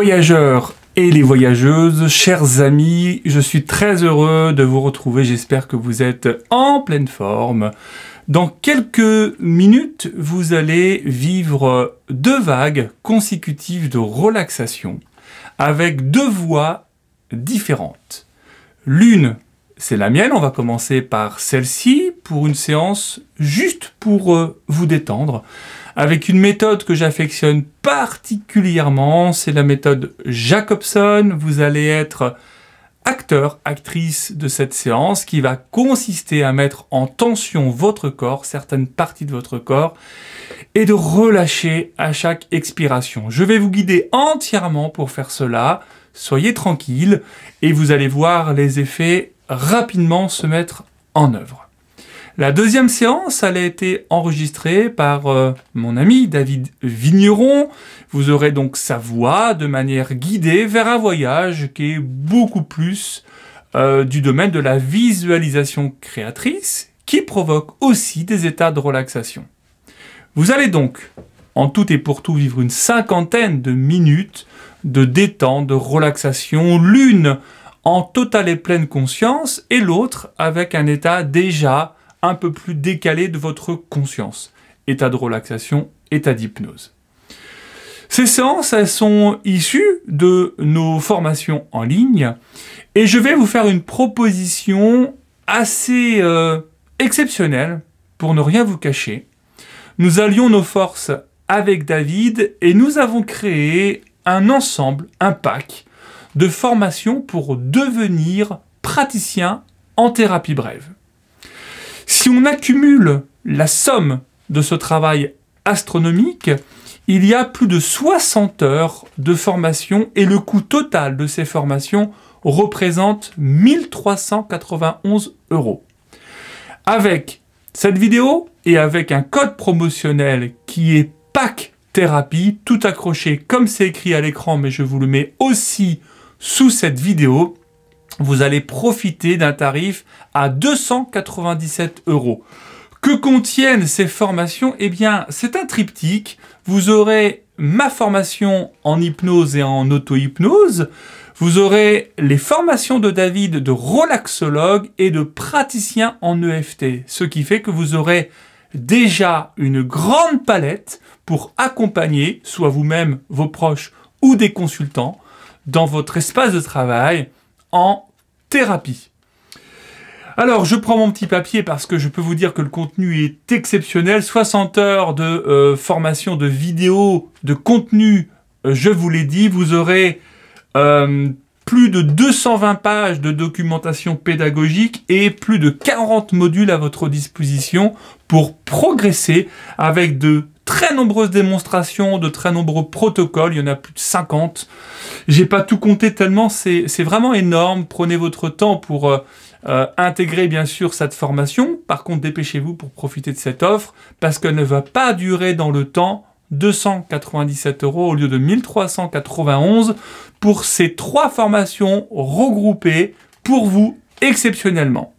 voyageurs et les voyageuses, chers amis, je suis très heureux de vous retrouver, j'espère que vous êtes en pleine forme. Dans quelques minutes, vous allez vivre 2 vagues consécutives de relaxation avec 2 voix différentes. L'une, c'est la mienne, on va commencer par celle-ci pour une séance juste pour vous détendre, avec une méthode que j'affectionne particulièrement, c'est la méthode Jacobson. Vous allez être acteur, actrice de cette séance qui va consister à mettre en tension votre corps, certaines parties de votre corps, et de relâcher à chaque expiration. Je vais vous guider entièrement pour faire cela. Soyez tranquille et vous allez voir les effets rapidement se mettre en œuvre. La deuxième séance, elle a été enregistrée par mon ami David Vigneron. Vous aurez donc sa voix de manière guidée vers un voyage qui est beaucoup plus du domaine de la visualisation créatrice, qui provoque aussi des états de relaxation. Vous allez donc, en tout et pour tout, vivre une 50aine de minutes de détente, de relaxation, l'une en totale et pleine conscience et l'autre avec un état déjà un peu plus décalé de votre conscience. État de relaxation, état d'hypnose. Ces séances, elles sont issues de nos formations en ligne et je vais vous faire une proposition assez exceptionnelle pour ne rien vous cacher. Nous allions nos forces avec David et nous avons créé un ensemble, un pack de formations pour devenir praticien en thérapie brève. Si on accumule la somme de ce travail astronomique, il y a plus de 60 heures de formation et le coût total de ces formations représente 1 391 €. Avec cette vidéo et avec un code promotionnel qui est PAC Thérapie, tout accroché comme c'est écrit à l'écran, mais je vous le mets aussi sous cette vidéo, vous allez profiter d'un tarif à 297 €. Que contiennent ces formations? Eh bien, c'est un triptyque. Vous aurez ma formation en hypnose et en auto-hypnose. Vous aurez les formations de David de relaxologue et de praticien en EFT. Ce qui fait que vous aurez déjà une grande palette pour accompagner soit vous-même, vos proches ou des consultants dans votre espace de travail en thérapie. Alors, je prends mon petit papier parce que je peux vous dire que le contenu est exceptionnel. 60 heures de formation, de vidéos, de contenu, je vous l'ai dit. Vous aurez plus de 220 pages de documentation pédagogique et plus de 40 modules à votre disposition pour progresser avec de très nombreuses démonstrations, de très nombreux protocoles, il y en a plus de 50. J'ai pas tout compté tellement, c'est vraiment énorme. Prenez votre temps pour intégrer bien sûr cette formation. Par contre, dépêchez-vous pour profiter de cette offre parce qu'elle ne va pas durer dans le temps. 297 € au lieu de 1 391 pour ces 3 formations regroupées pour vous exceptionnellement.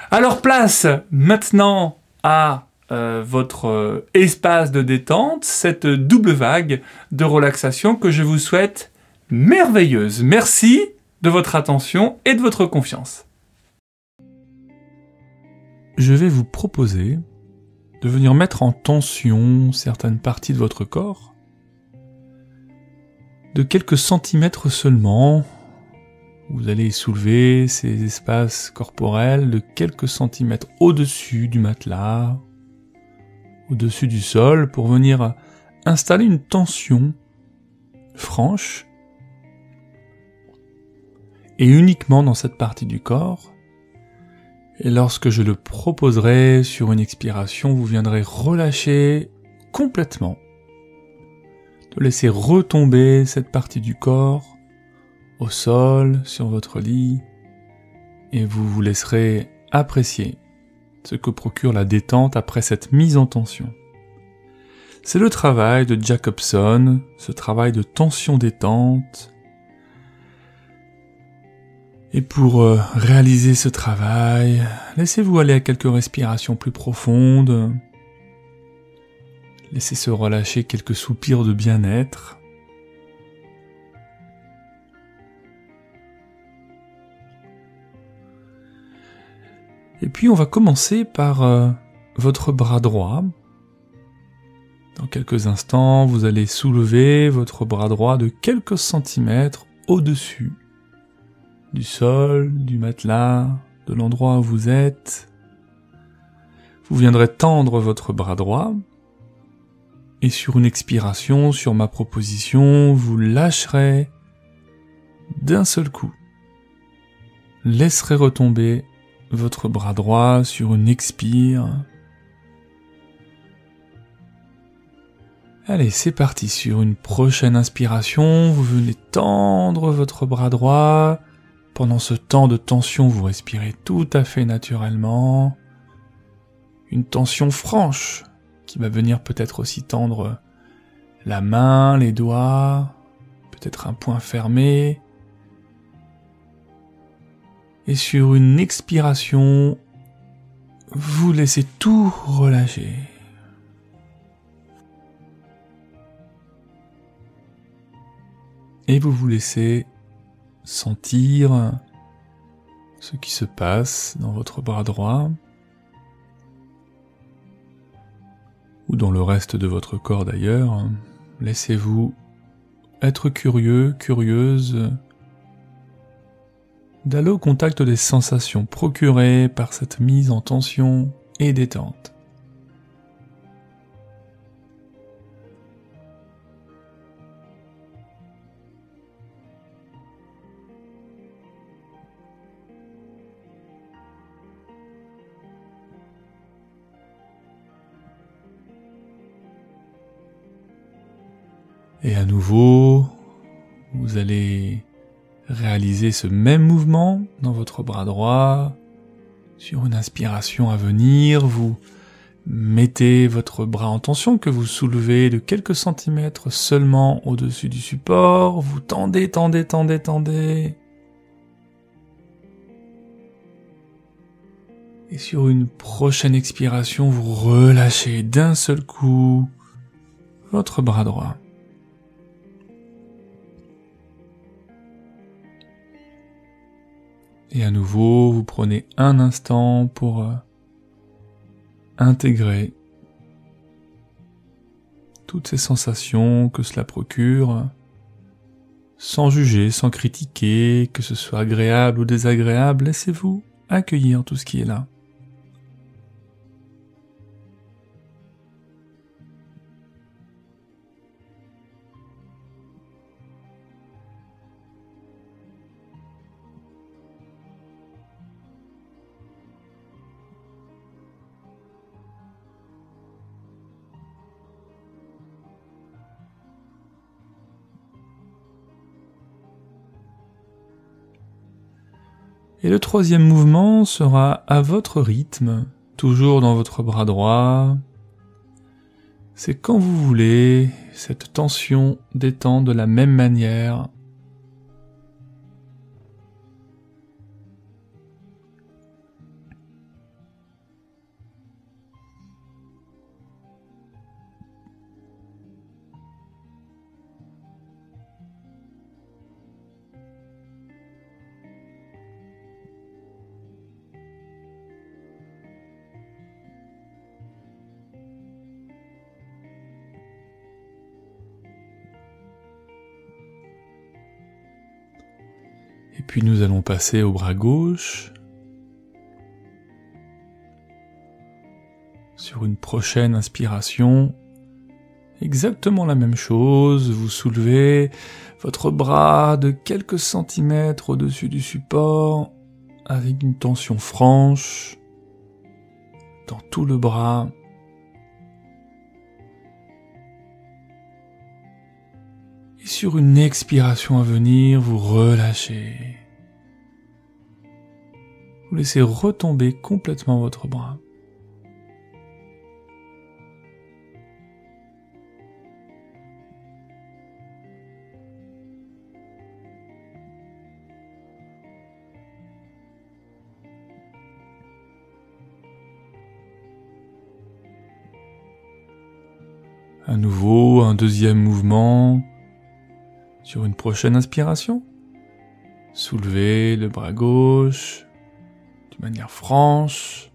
Alors place maintenant à votre espace de détente, cette double vague de relaxation que je vous souhaite merveilleuse. Merci de votre attention et de votre confiance. Je vais vous proposer de venir mettre en tension certaines parties de votre corps, de quelques centimètres seulement. Vous allez soulever ces espaces corporels de quelques centimètres au-dessus du matelas, au-dessus du sol, pour venir installer une tension franche et uniquement dans cette partie du corps. Et lorsque je le proposerai sur une expiration, vous viendrez relâcher complètement, de laisser retomber cette partie du corps au sol, sur votre lit, et vous vous laisserez apprécier ce que procure la détente après cette mise en tension. C'est le travail de Jacobson, ce travail de tension-détente. Et pour réaliser ce travail, laissez-vous aller à quelques respirations plus profondes. Laissez se relâcher quelques soupirs de bien-être. Et puis on va commencer par votre bras droit. Dans quelques instants, vous allez soulever votre bras droit de quelques centimètres au-dessus du sol, du matelas, de l'endroit où vous êtes. Vous viendrez tendre votre bras droit et sur une expiration, sur ma proposition, vous lâcherez d'un seul coup. Laisserez retomber votre bras droit sur une expire. Allez, c'est parti. Sur une prochaine inspiration, vous venez tendre votre bras droit. Pendant ce temps de tension, vous respirez tout à fait naturellement. Une tension franche qui va venir peut-être aussi tendre la main, les doigts, peut-être un poing fermé. Et sur une expiration, vous laissez tout relâcher. Et vous vous laissez sentir ce qui se passe dans votre bras droit ou dans le reste de votre corps d'ailleurs. Laissez-vous être curieux, curieuse d'aller au contact des sensations procurées par cette mise en tension et détente. Et à nouveau, vous allez réaliser ce même mouvement dans votre bras droit. Sur une inspiration à venir, vous mettez votre bras en tension que vous soulevez de quelques centimètres seulement au-dessus du support. Vous tendez, tendez, tendez, tendez. Et sur une prochaine expiration, vous relâchez d'un seul coup votre bras droit. Et à nouveau, vous prenez un instant pour intégrer toutes ces sensations que cela procure, sans juger, sans critiquer, que ce soit agréable ou désagréable, laissez-vous accueillir tout ce qui est là. Et le troisième mouvement sera à votre rythme, toujours dans votre bras droit. C'est quand vous voulez, cette tension détend de la même manière. Et puis nous allons passer au bras gauche. Sur une prochaine inspiration, exactement la même chose, vous soulevez votre bras de quelques centimètres au-dessus du support, avec une tension franche dans tout le bras. Et sur une expiration à venir, vous relâchez. Vous laissez retomber complètement votre bras. À nouveau, un deuxième mouvement. Sur une prochaine inspiration, soulevez le bras gauche d'une manière franche.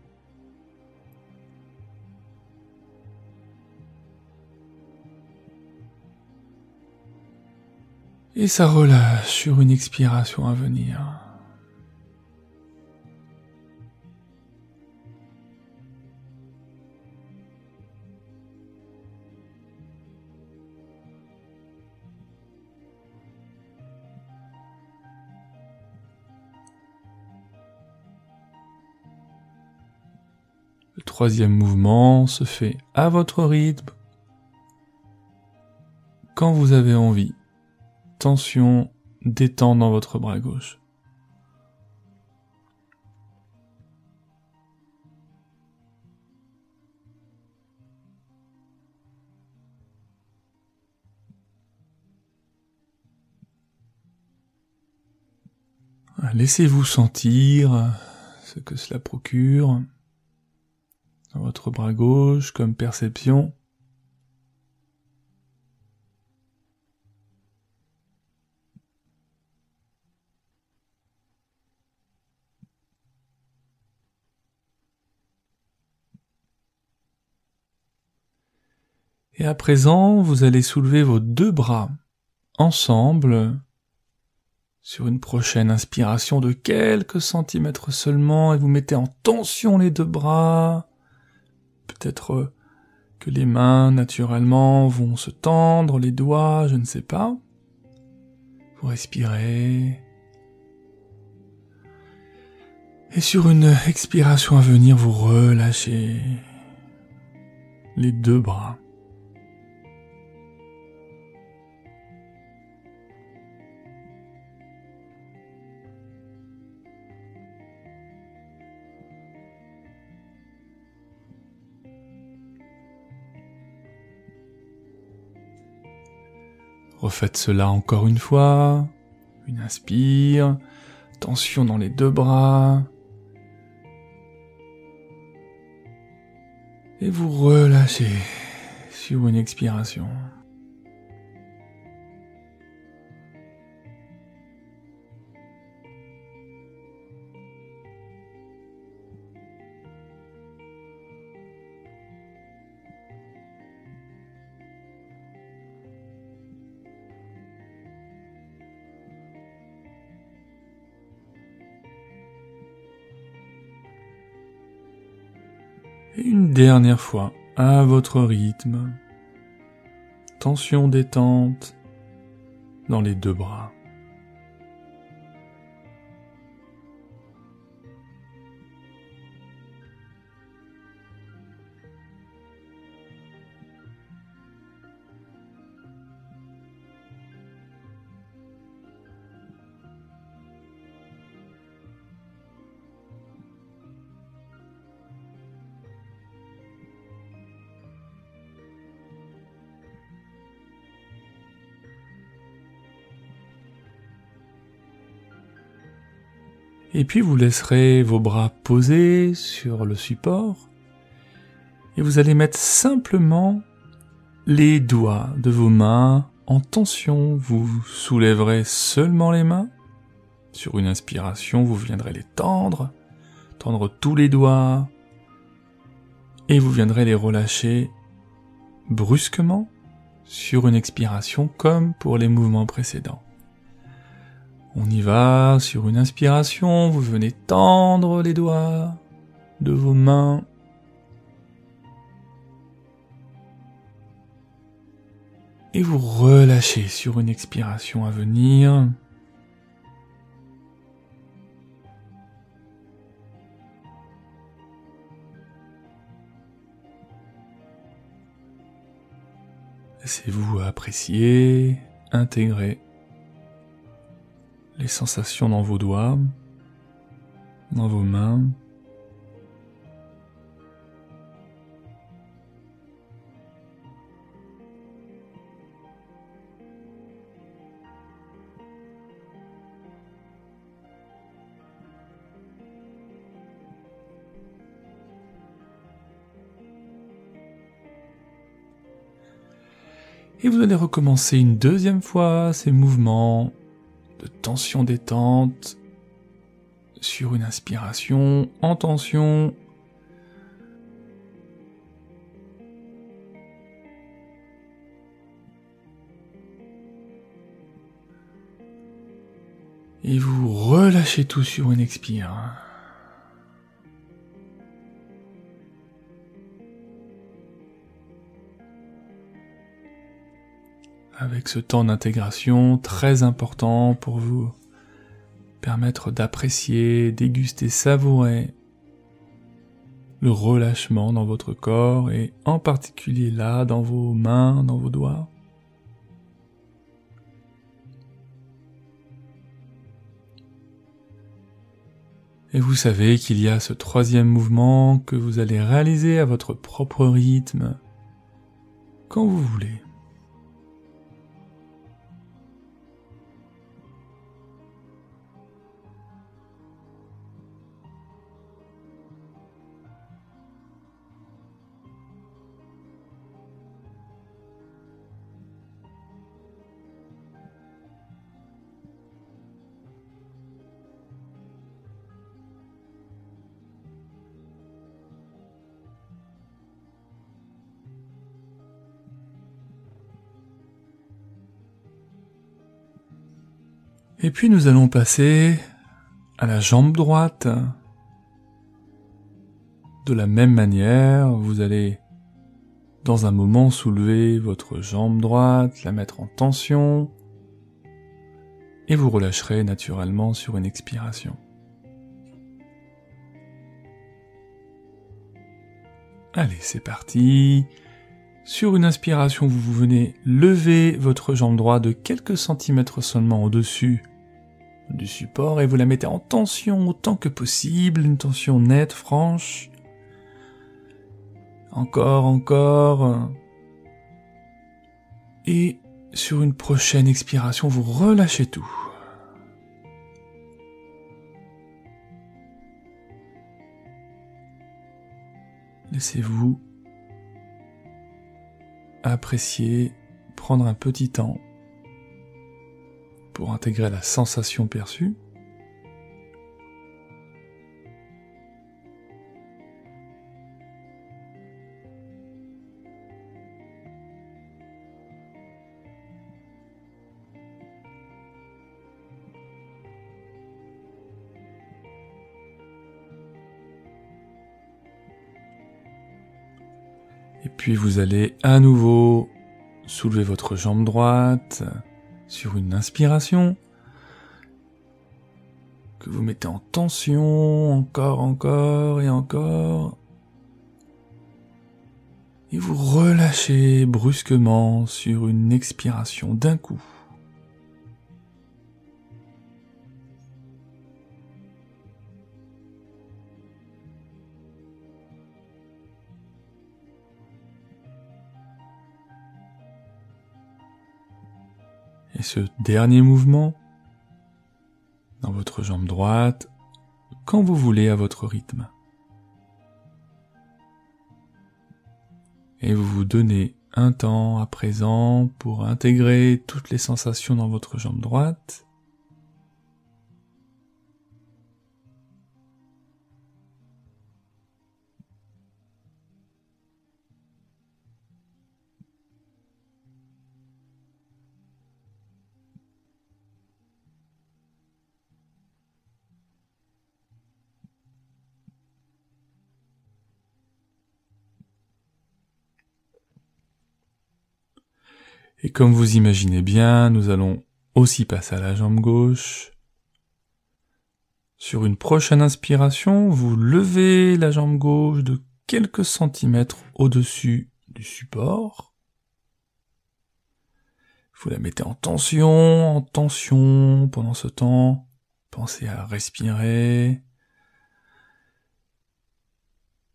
Et ça relâche sur une expiration à venir. Le troisième mouvement se fait à votre rythme, quand vous avez envie. Tension, détente dans votre bras gauche. Laissez-vous sentir ce que cela procure dans votre bras gauche comme perception. Et à présent, vous allez soulever vos deux bras ensemble sur une prochaine inspiration de quelques centimètres seulement, et vous mettez en tension les deux bras. Peut-être que les mains, naturellement, vont se tendre, les doigts, je ne sais pas. Vous respirez. Et sur une expiration à venir, vous relâchez les deux bras. Refaites cela encore une fois. Une inspire, tension dans les deux bras. Et vous relâchez sur une expiration. Et une dernière fois, à votre rythme, tension détente dans les deux bras. Et puis vous laisserez vos bras posés sur le support et vous allez mettre simplement les doigts de vos mains en tension. Vous soulèverez seulement les mains. Sur une inspiration, vous viendrez les tendre tous les doigts et vous viendrez les relâcher brusquement sur une expiration comme pour les mouvements précédents. On y va, sur une inspiration, vous venez tendre les doigts de vos mains. Et vous relâchez sur une expiration à venir. Laissez-vous apprécier, intégrer les sensations dans vos doigts, dans vos mains. Et vous allez recommencer une deuxième fois ces mouvements de tension détente sur une inspiration en tension. Et vous relâchez tout sur une expire. Avec ce temps d'intégration très important pour vous permettre d'apprécier, déguster, savourer le relâchement dans votre corps et en particulier là, dans vos mains, dans vos doigts. Et vous savez qu'il y a ce troisième mouvement que vous allez réaliser à votre propre rythme, quand vous voulez. Et puis nous allons passer à la jambe droite. De la même manière, vous allez dans un moment soulever votre jambe droite, la mettre en tension, et vous relâcherez naturellement sur une expiration. Allez, c'est parti. Sur une inspiration, vous venez lever votre jambe droite de quelques centimètres seulement au-dessus du support et vous la mettez en tension autant que possible, une tension nette, franche. Encore. Et sur une prochaine expiration, vous relâchez tout. Laissez-vous apprécier, prendre un petit temps pour intégrer la sensation perçue. Et puis vous allez à nouveau soulever votre jambe droite sur une inspiration que vous mettez en tension, encore et encore. Et vous relâchez brusquement sur une expiration d'un coup. Et ce dernier mouvement, dans votre jambe droite, quand vous voulez à votre rythme. Et vous vous donnez un temps à présent pour intégrer toutes les sensations dans votre jambe droite. Et comme vous imaginez bien, nous allons aussi passer à la jambe gauche. Sur une prochaine inspiration, vous levez la jambe gauche de quelques centimètres au-dessus du support. Vous la mettez en tension pendant ce temps. Pensez à respirer.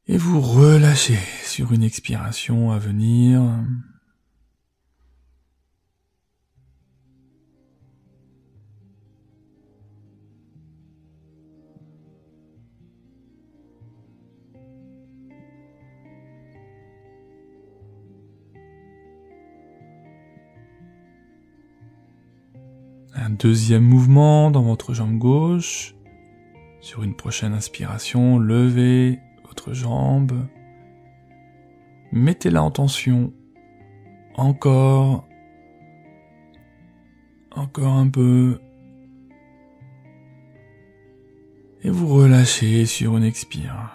Et vous relâchez sur une expiration à venir. Un deuxième mouvement dans votre jambe gauche, Sur une prochaine inspiration, levez votre jambe. Mettez-la en tension. Encore un peu. Et vous relâchez sur une expire.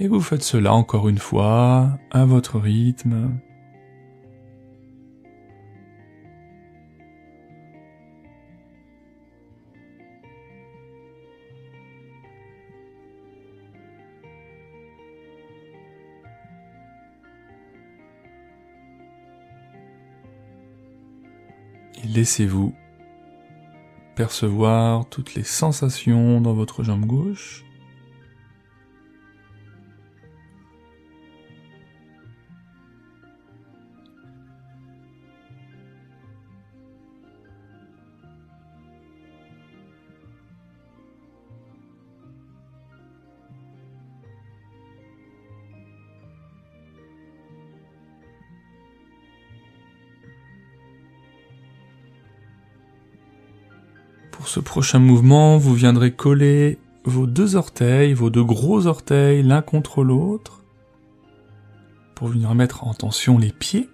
Et vous faites cela encore une fois, à votre rythme. Et laissez-vous percevoir toutes les sensations dans votre jambe gauche. Pour ce prochain mouvement, vous viendrez coller vos deux orteils, vos deux gros orteils l'un contre l'autre, pour venir mettre en tension les pieds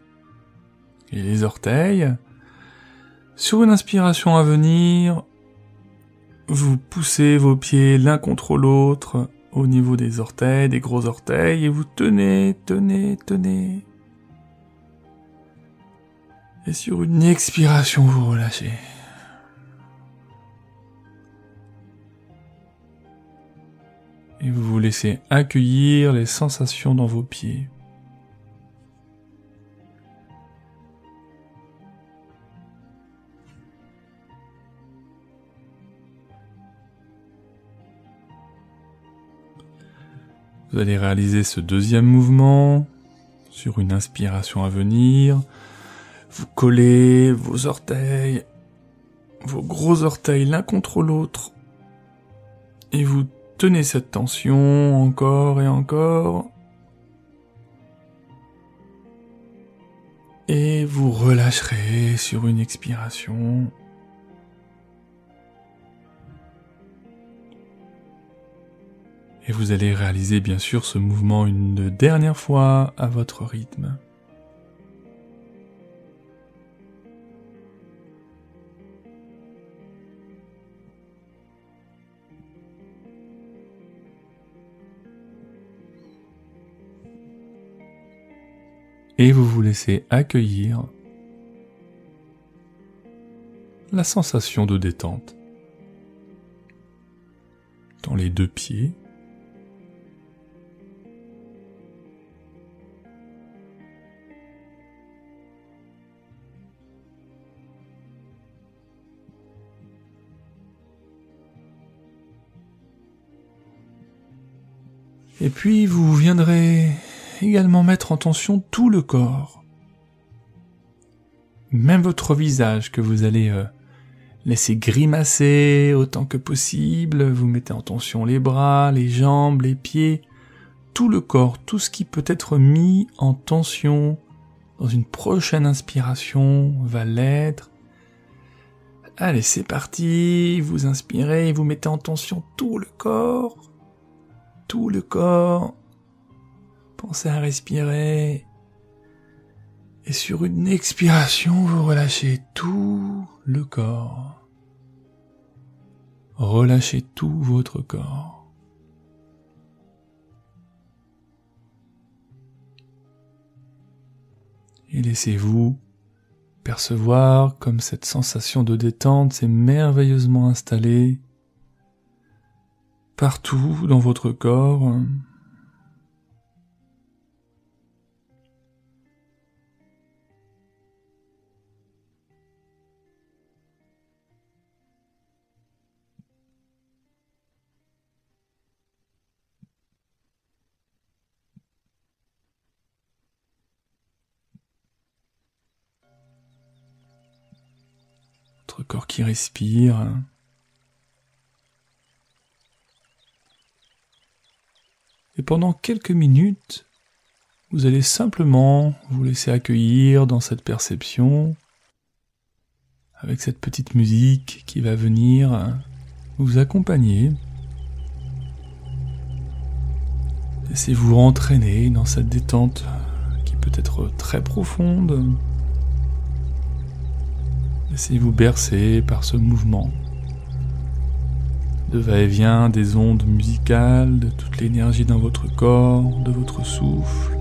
et les orteils. Sur une inspiration à venir, vous poussez vos pieds l'un contre l'autre au niveau des orteils, des gros orteils, et vous tenez. Et sur une expiration, vous relâchez. Et vous vous laissez accueillir les sensations dans vos pieds. Vous allez réaliser ce deuxième mouvement sur une inspiration à venir. Vous collez vos orteils, vos gros orteils l'un contre l'autre. Et vous tenez cette tension encore et encore. Et vous relâcherez sur une expiration. Et vous allez réaliser bien sûr ce mouvement une dernière fois à votre rythme. Et vous vous laissez accueillir la sensation de détente dans les deux pieds. Et puis vous viendrez également mettre en tension tout le corps. Même votre visage que vous allez laisser grimacer autant que possible. Vous mettez en tension les bras, les jambes, les pieds, tout le corps, tout ce qui peut être mis en tension dans une prochaine inspiration va l'être. Allez, c'est parti, vous inspirez, vous mettez en tension tout le corps. Tout le corps. Pensez à respirer. Et sur une expiration, vous relâchez tout le corps. Relâchez tout votre corps. Et laissez-vous percevoir comme cette sensation de détente s'est merveilleusement installée partout dans votre corps. votre corps qui respire. Et pendant quelques minutes, vous allez simplement vous laisser accueillir dans cette perception, avec cette petite musique qui va venir vous accompagner. Laissez-vous entraîner dans cette détente qui peut être très profonde. Laissez-vous bercer par ce mouvement de va-et-vient des ondes musicales, de toute l'énergie dans votre corps, de votre souffle.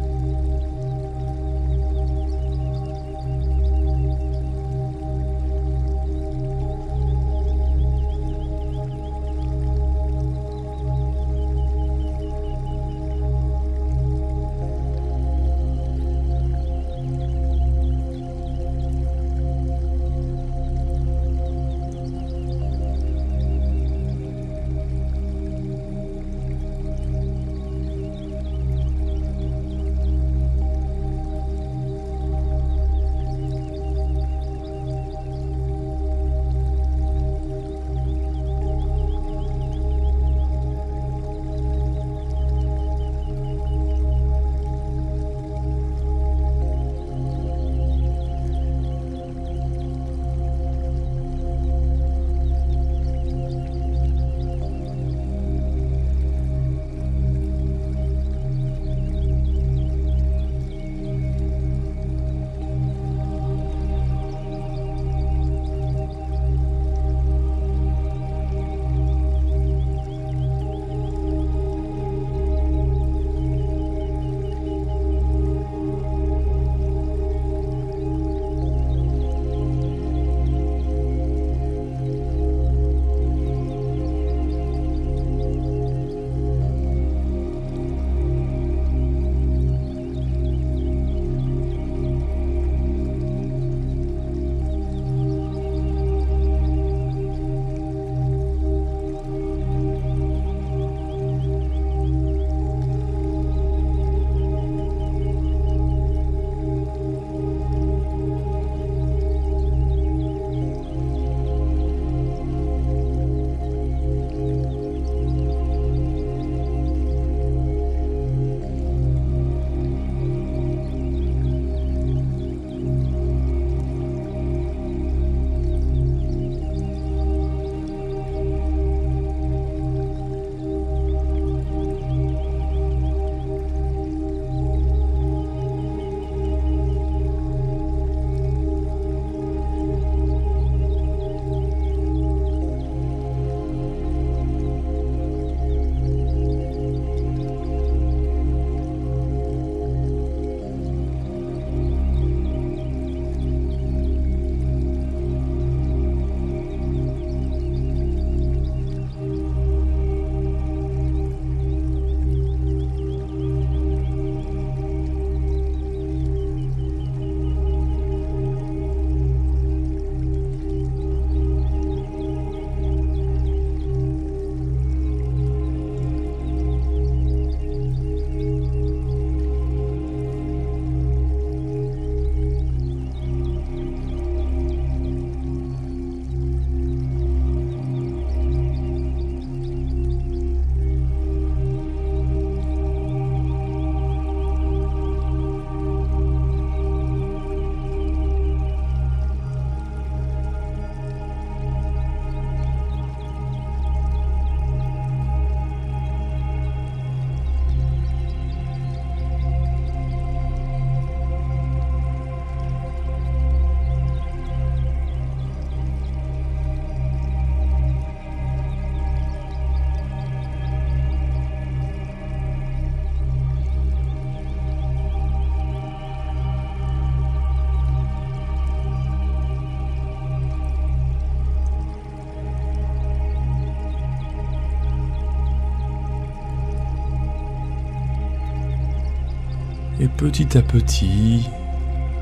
Et petit à petit,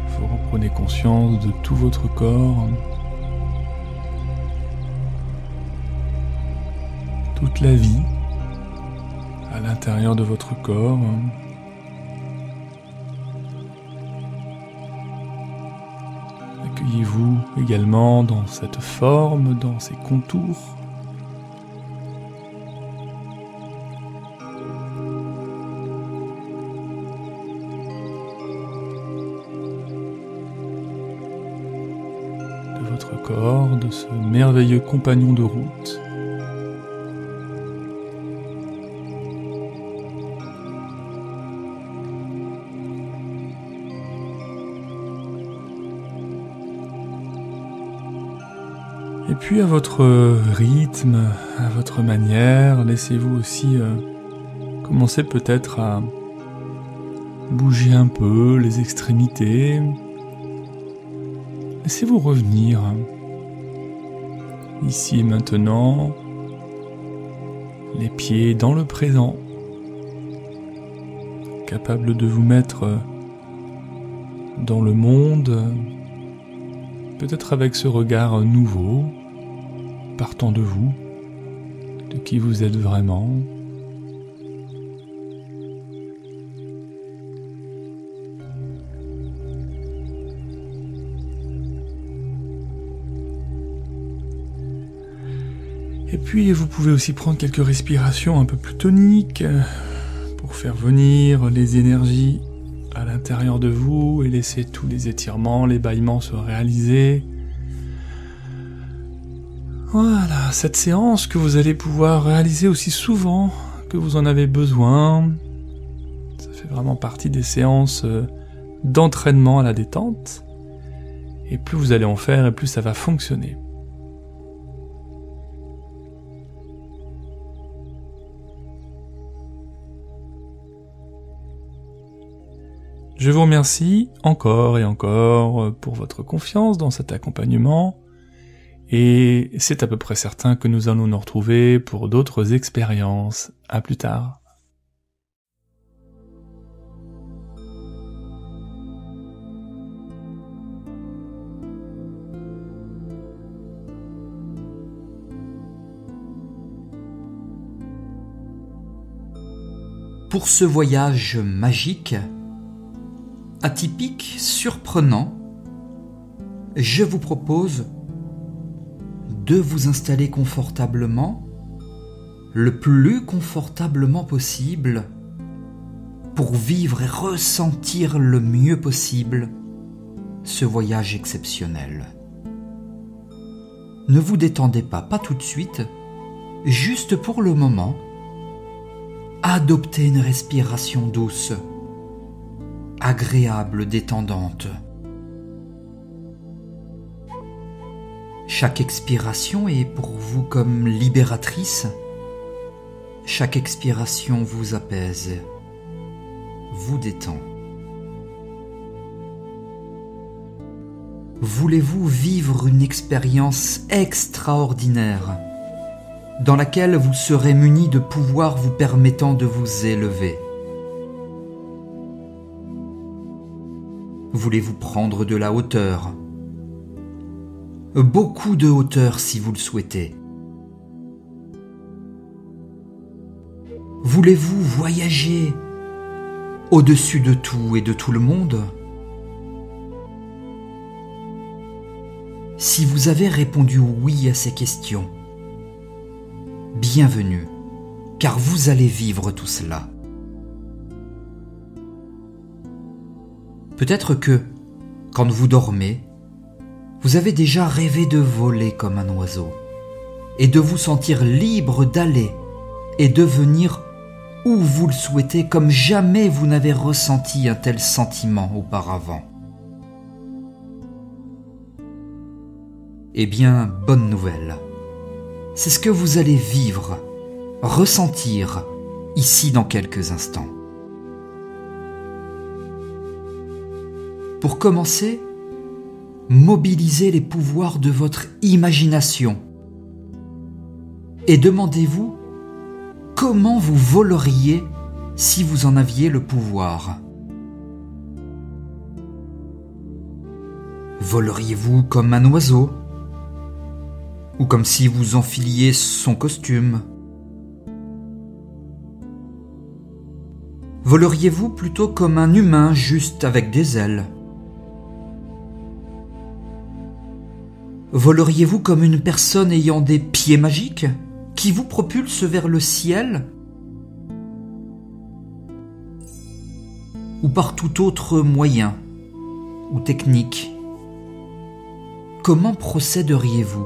vous reprenez conscience de tout votre corps, toute la vie à l'intérieur de votre corps. Accueillez-vous également dans cette forme, dans ces contours. De votre corps, de ce merveilleux compagnon de route. Et puis à votre rythme, à votre manière, laissez-vous aussi commencer peut-être à bouger un peu les extrémités. Laissez-vous revenir ici et maintenant, les pieds dans le présent, capable de vous mettre dans le monde, peut-être avec ce regard nouveau, partant de vous, de qui vous êtes vraiment. Et puis vous pouvez aussi prendre quelques respirations un peu plus toniques pour faire venir les énergies à l'intérieur de vous et laisser tous les étirements, les bâillements se réaliser. Voilà, cette séance que vous allez pouvoir réaliser aussi souvent que vous en avez besoin. Ça fait vraiment partie des séances d'entraînement à la détente. Et plus vous allez en faire, et plus ça va fonctionner. Je vous remercie encore et encore pour votre confiance dans cet accompagnement et c'est à peu près certain que nous allons nous retrouver pour d'autres expériences. À plus tard. Pour ce voyage magique, atypique, surprenant, je vous propose de vous installer confortablement, le plus confortablement possible, pour vivre et ressentir le mieux possible ce voyage exceptionnel. Ne vous détendez pas tout de suite, juste pour le moment, adoptez une respiration douce, agréable, détendante. Chaque expiration est pour vous comme libératrice. Chaque expiration vous apaise, vous détend. Voulez-vous vivre une expérience extraordinaire dans laquelle vous serez muni de pouvoirs vous permettant de vous élever? Voulez-vous prendre de la hauteur? Beaucoup de hauteur si vous le souhaitez. Voulez-vous voyager au-dessus de tout et de tout le monde? Si vous avez répondu oui à ces questions, bienvenue, car vous allez vivre tout cela. Peut-être que, quand vous dormez, vous avez déjà rêvé de voler comme un oiseau et de vous sentir libre d'aller et de venir où vous le souhaitez comme jamais vous n'avez ressenti un tel sentiment auparavant. Eh bien, bonne nouvelle. C'est ce que vous allez vivre, ressentir ici dans quelques instants. Pour commencer, mobilisez les pouvoirs de votre imagination et demandez-vous comment vous voleriez si vous en aviez le pouvoir. Voleriez-vous comme un oiseau? Ou comme si vous enfiliez son costume? Voleriez-vous plutôt comme un humain juste avec des ailes? Voleriez-vous comme une personne ayant des pieds magiques qui vous propulsent vers le ciel? Ou par tout autre moyen ou technique? Comment procéderiez-vous?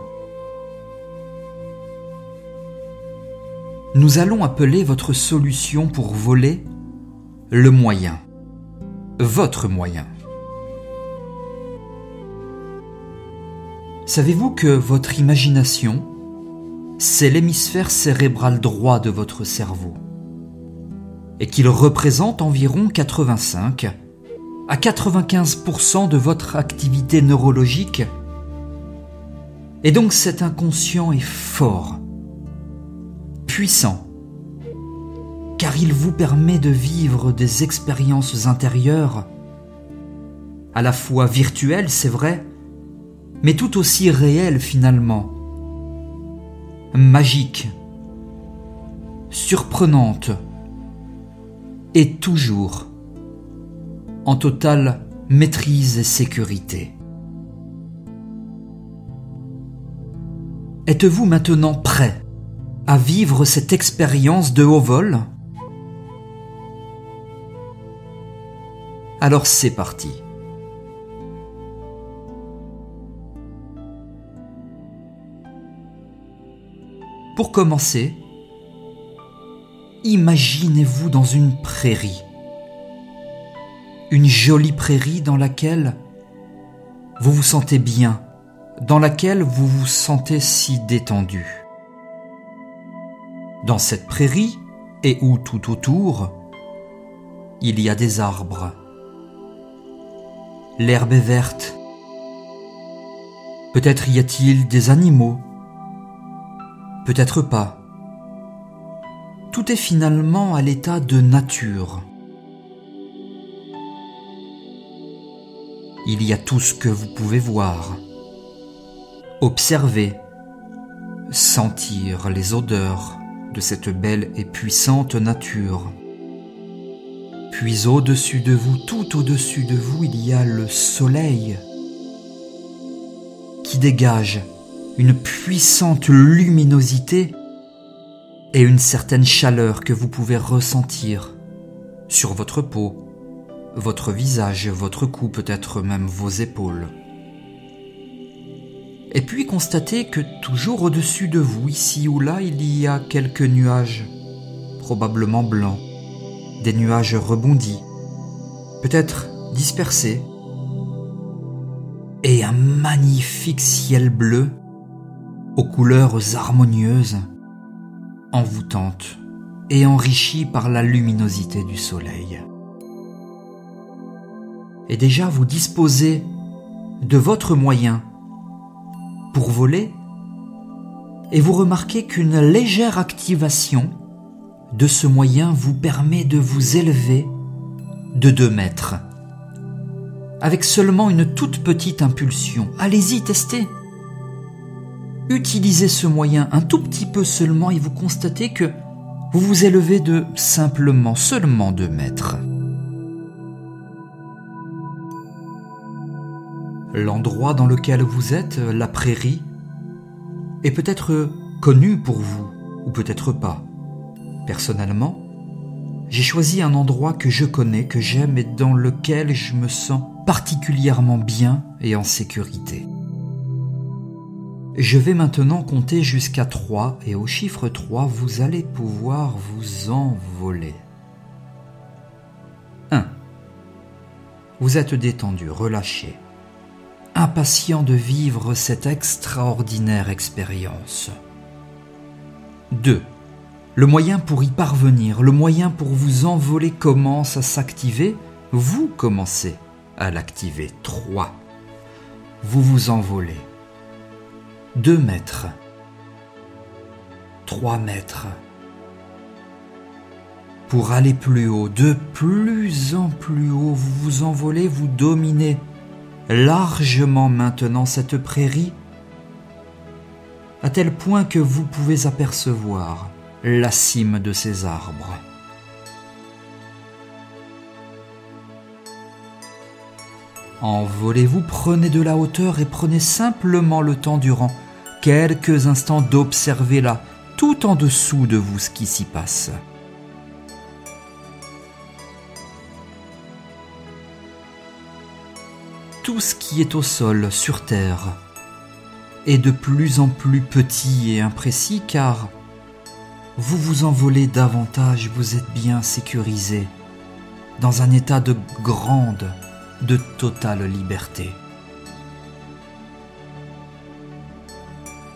Nous allons appeler votre solution pour voler le moyen, votre moyen. Savez-vous que votre imagination, c'est l'hémisphère cérébral droit de votre cerveau et qu'il représente environ 85 à 95% de votre activité neurologique? Et donc cet inconscient est fort, puissant, car il vous permet de vivre des expériences intérieures, à la fois virtuelles, c'est vrai, mais tout aussi réelles finalement, magiques, surprenantes, et toujours en totale maîtrise et sécurité. Êtes-vous maintenant prêt à vivre cette expérience de haut vol? Alors c'est parti. Pour commencer, imaginez-vous dans une prairie. Une jolie prairie dans laquelle vous vous sentez bien, dans laquelle vous vous sentez si détendu. Dans cette prairie, et où tout autour, il y a des arbres. L'herbe est verte. Peut-être y a-t-il des animaux. Peut-être pas. Tout est finalement à l'état de nature. Il y a tout ce que vous pouvez voir, observer, sentir les odeurs de cette belle et puissante nature. Puis au-dessus de vous, tout au-dessus de vous, il y a le soleil qui dégage une puissante luminosité et une certaine chaleur que vous pouvez ressentir sur votre peau, votre visage, votre cou, peut-être même vos épaules. Et puis constatez que toujours au-dessus de vous, ici ou là, il y a quelques nuages, probablement blancs, des nuages rebondis, peut-être dispersés, et un magnifique ciel bleu aux couleurs harmonieuses, envoûtantes et enrichies par la luminosité du soleil. Et déjà vous disposez de votre moyen pour voler, et vous remarquez qu'une légère activation de ce moyen vous permet de vous élever de 2 mètres. Avec seulement une toute petite impulsion. Allez-y, testez. Utilisez ce moyen un tout petit peu seulement et vous constatez que vous vous élevez de seulement 2 mètres. L'endroit dans lequel vous êtes, la prairie, est peut-être connu pour vous, ou peut-être pas. Personnellement, j'ai choisi un endroit que je connais, que j'aime et dans lequel je me sens particulièrement bien et en sécurité. Je vais maintenant compter jusqu'à 3 et au chiffre 3, vous allez pouvoir vous envoler. 1. Vous êtes détendu, relâché, impatient de vivre cette extraordinaire expérience. 2. Le moyen pour y parvenir, le moyen pour vous envoler commence à s'activer, vous commencez à l'activer. 3. Vous vous envolez. 2 mètres. 3 mètres. Pour aller plus haut, de plus en plus haut, vous vous envolez, vous dominez largement maintenant cette prairie, à tel point que vous pouvez apercevoir la cime de ces arbres. Envolez-vous, prenez de la hauteur et prenez simplement le temps durant quelques instants d'observer là, tout en dessous de vous, ce qui s'y passe. Tout ce qui est au sol, sur terre, est de plus en plus petit et imprécis car vous vous envolez davantage, vous êtes bien sécurisé, dans un état de grande, de totale liberté.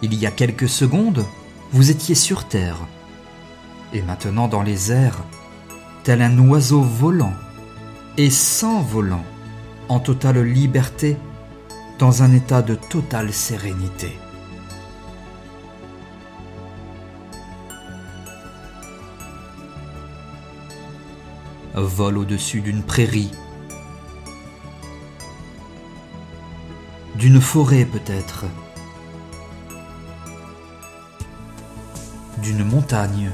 Il y a quelques secondes, vous étiez sur terre, et maintenant dans les airs, tel un oiseau volant et sans volant, en totale liberté, dans un état de totale sérénité. Vol au-dessus d'une prairie, d'une forêt peut-être, d'une montagne,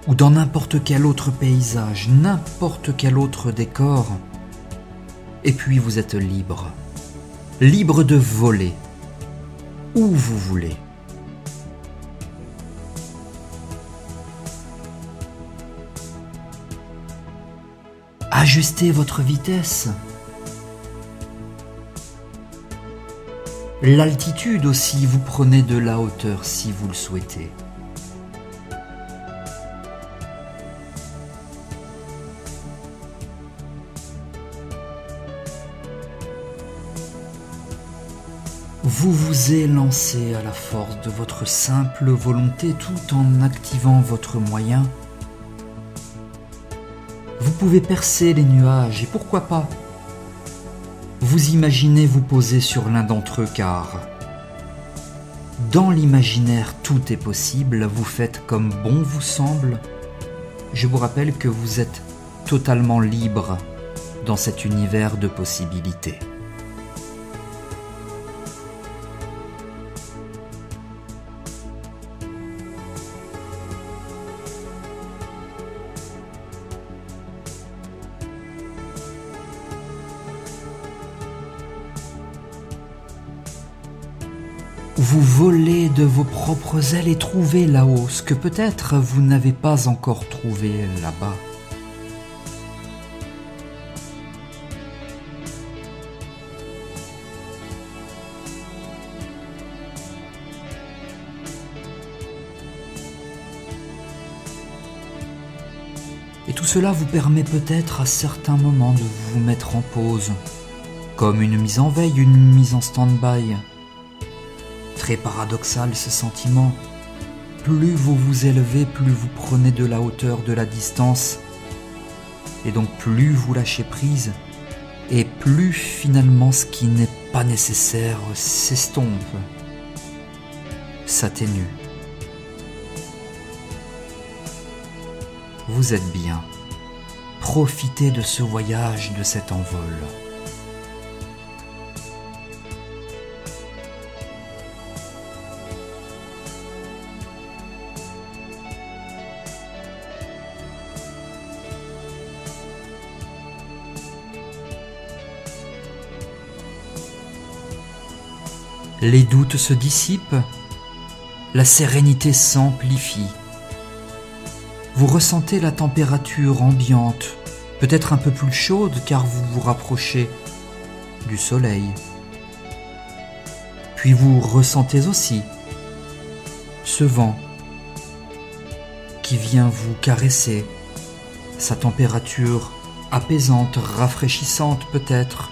ou dans n'importe quel autre paysage, n'importe quel autre décor, et puis vous êtes libre, libre de voler, où vous voulez. Ajustez votre vitesse. L'altitude aussi, vous prenez de la hauteur si vous le souhaitez. Vous vous élancez à la force de votre simple volonté tout en activant votre moyen. Vous pouvez percer les nuages et pourquoi pas vous imaginez vous poser sur l'un d'entre eux car dans l'imaginaire tout est possible, vous faites comme bon vous semble. Je vous rappelle que vous êtes totalement libre dans cet univers de possibilités. Vous volez de vos propres ailes et trouvez là-haut ce que peut-être vous n'avez pas encore trouvé là-bas. Et tout cela vous permet peut-être à certains moments de vous mettre en pause, comme une mise en veille, une mise en stand-by. Très paradoxal ce sentiment. Plus vous vous élevez, plus vous prenez de la hauteur, de la distance, et donc plus vous lâchez prise, et plus finalement ce qui n'est pas nécessaire s'estompe, s'atténue. Vous êtes bien. Profitez de ce voyage, de cet envol. Les doutes se dissipent, la sérénité s'amplifie. Vous ressentez la température ambiante, peut-être un peu plus chaude car vous vous rapprochez du soleil. Puis vous ressentez aussi ce vent qui vient vous caresser, sa température apaisante, rafraîchissante peut-être.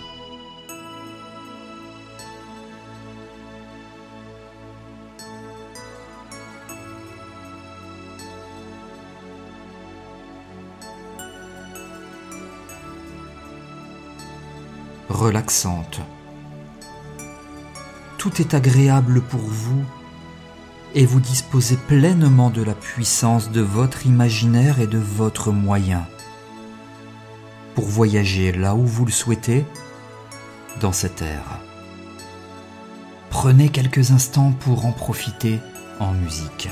Relaxante. Tout est agréable pour vous et vous disposez pleinement de la puissance de votre imaginaire et de votre moyen pour voyager là où vous le souhaitez dans cette ère. Prenez quelques instants pour en profiter en musique.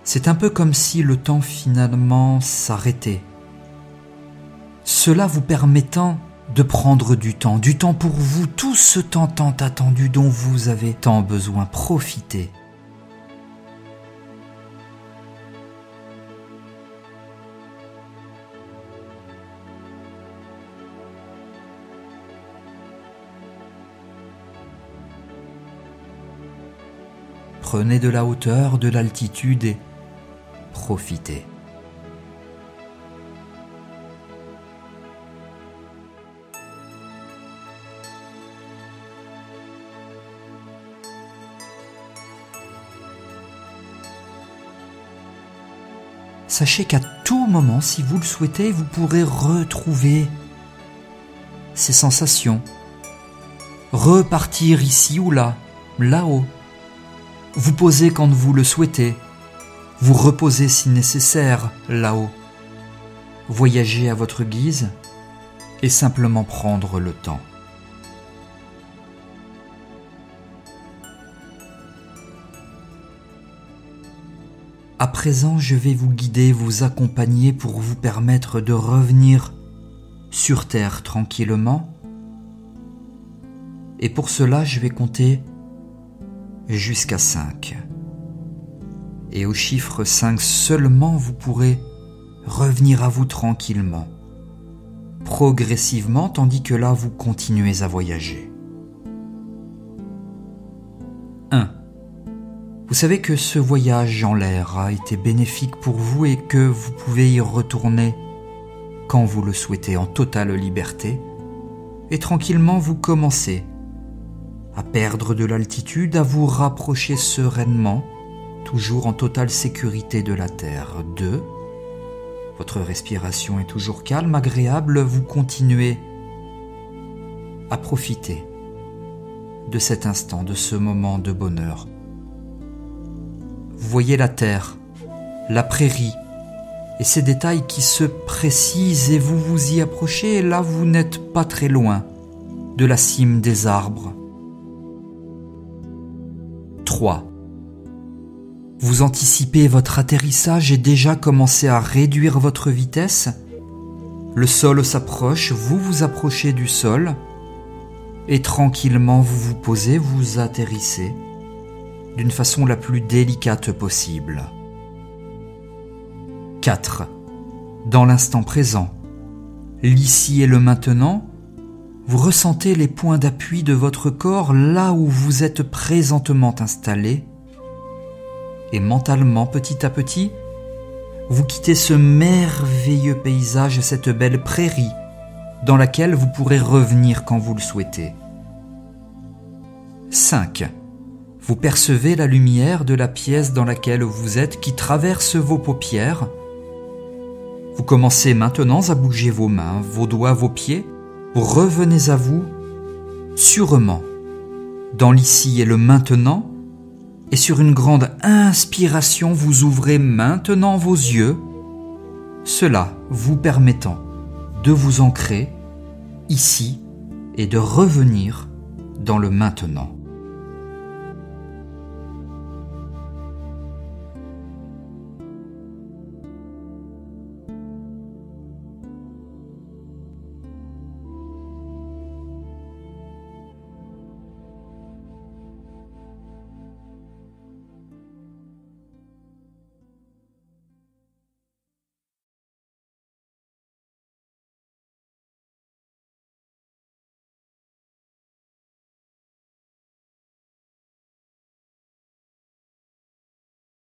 C'est un peu comme si le temps finalement s'arrêtait. Cela vous permettant de prendre du temps pour vous, tout ce temps tant attendu dont vous avez tant besoin. Profitez. Prenez de la hauteur, de l'altitude et profitez. Sachez qu'à tout moment, si vous le souhaitez, vous pourrez retrouver ces sensations, repartir ici ou là, là-haut. Vous posez quand vous le souhaitez, vous reposez si nécessaire là-haut. Voyagez à votre guise et simplement prendre le temps. À présent, je vais vous guider, vous accompagner pour vous permettre de revenir sur Terre tranquillement. Et pour cela, je vais compter jusqu'à 5. Et au chiffre 5 seulement, vous pourrez revenir à vous tranquillement, progressivement, tandis que là, vous continuez à voyager. 1. Vous savez que ce voyage en l'air a été bénéfique pour vous et que vous pouvez y retourner quand vous le souhaitez en totale liberté. Et tranquillement, vous commencez à perdre de l'altitude, à vous rapprocher sereinement, toujours en totale sécurité de la Terre. 2. Votre respiration est toujours calme, agréable, vous continuez à profiter de cet instant, de ce moment de bonheur. Vous voyez la terre, la prairie, et ces détails qui se précisent et vous vous y approchez, et là vous n'êtes pas très loin de la cime des arbres. 3. Vous anticipez votre atterrissage et déjà commencez à réduire votre vitesse. Le sol s'approche, vous vous approchez du sol, et tranquillement vous vous posez, vous atterrissez d'une façon la plus délicate possible. 4. Dans l'instant présent, l'ici et le maintenant, vous ressentez les points d'appui de votre corps là où vous êtes présentement installé, et mentalement, petit à petit, vous quittez ce merveilleux paysage, cette belle prairie, dans laquelle vous pourrez revenir quand vous le souhaitez. 5. Vous percevez la lumière de la pièce dans laquelle vous êtes qui traverse vos paupières. Vous commencez maintenant à bouger vos mains, vos doigts, vos pieds. Vous revenez à vous sûrement, dans l'ici et le maintenant. Et sur une grande inspiration, vous ouvrez maintenant vos yeux, cela vous permettant de vous ancrer ici et de revenir dans le maintenant.